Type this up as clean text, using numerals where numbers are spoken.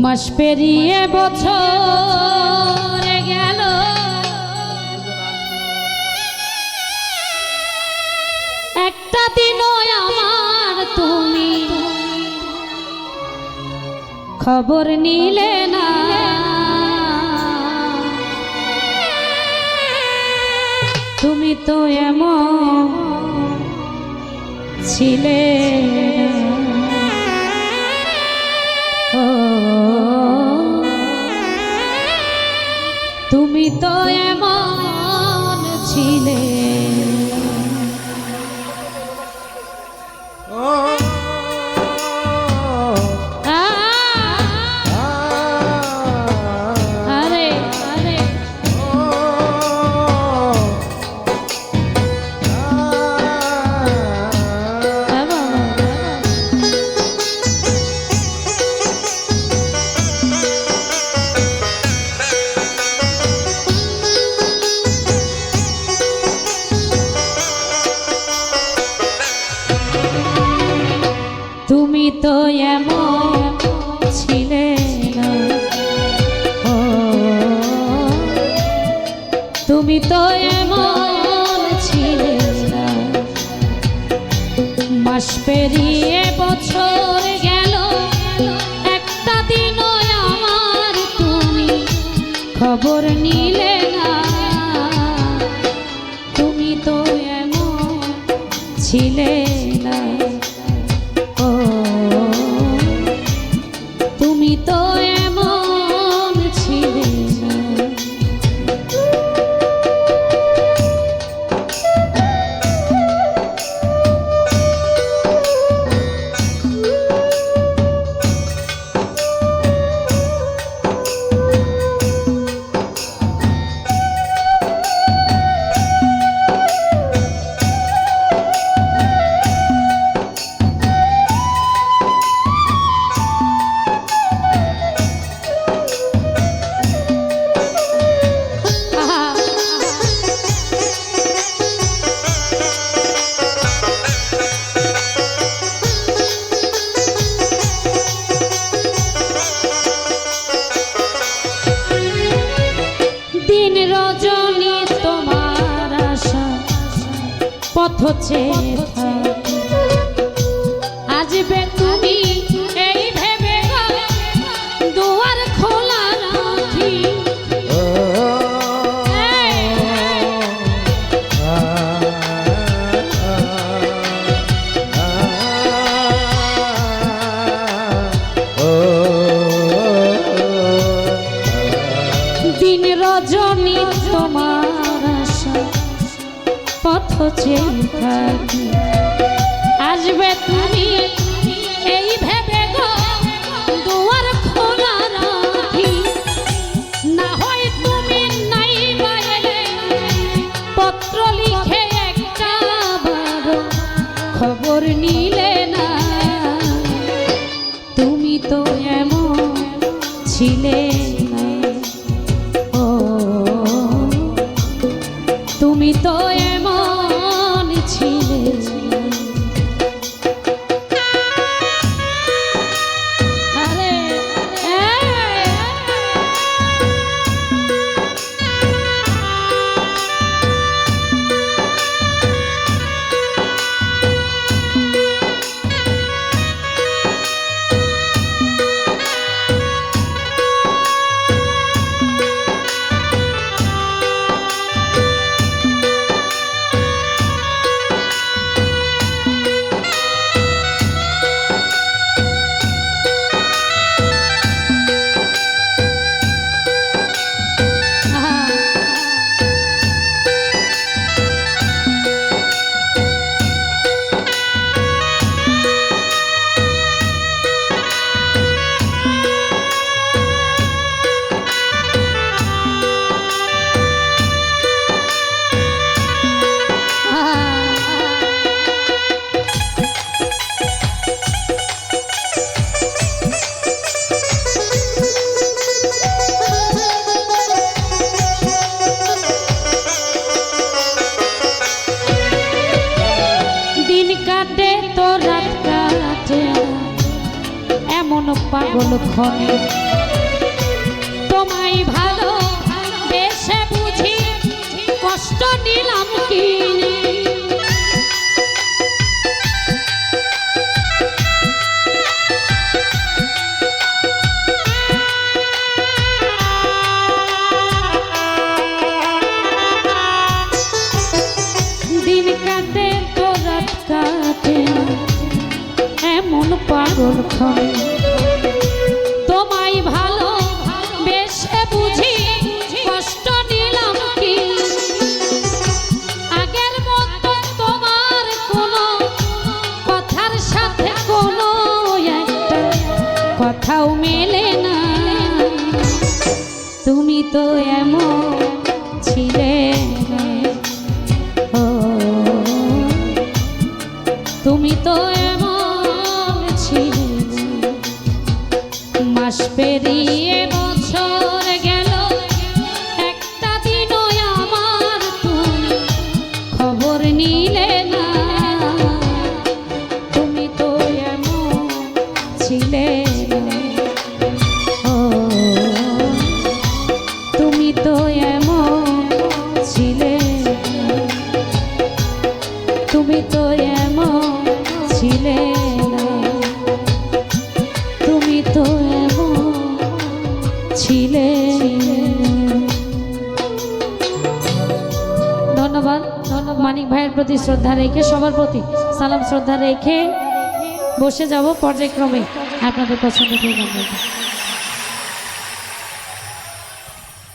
মাস পেরিয়ে বছর গেল, একটা দিনও আমার তুমি খবর নিলে না। তুমি তো এমন ছিলে না, তুমি তো এমন ছিলে। তুমি তো এমন ছিলে না, তুমি তো এমন ছিলে না। মাস পেরিয়ে বছর গেল, একটা দিনও আমার তুমি খবর নিলে না। তুমি তো এমন ছিলে না, তুমি তো এমন ছিলে না। দিন রজনী তোমার আশা পথ চেয়ে থাকি, আসবে তুমি এই ভেবে দুয়ার খোলা রাখি। দিন রজনী তোমার আশা পথ চেয়ে থাকি, আসবে তুমি এই ভেবে গো দুয়ার খোলা রাখি। না হয় তুমি নাই বাইরে পত্র লিখে একটা বার খবর নিলে না। তুমি তো এমন ছিলে না, তুমি তো এমন ছিলে। পাগল ক্ষণে তোমায় ভালো বেশে বুঝি কষ্ট নিলাম কিনে দিন কাটে তো রাত কাটে এমন পাগল ক্ষণে তোমায় ভালো বেশে বুঝি কষ্ট নিলাম কি আগের মতো তোমার কোনো কথার সাথে কোনো একটা কথাও মেলে না তুমি তো এমন ছিলে না ও তুমি তো এমন ছিলে না মাস পেরিয়ে বছর গেল একটা দিনও আমার তুমি খবর নিলে না তুমি তো এমন ছিলে না ও তুমি তো এমন ছিলে না তুমি তো এমন ছিলে না তুমি তো এমন ছিলে ধন্যবাদ মানিক ভাইয়ের প্রতি শ্রদ্ধা রেখে সবার প্রতি সালাম শ্রদ্ধা রেখে বসে যাব পর্যায়ক্রমে আপনাদের পছন্দ করে গান গাইতে।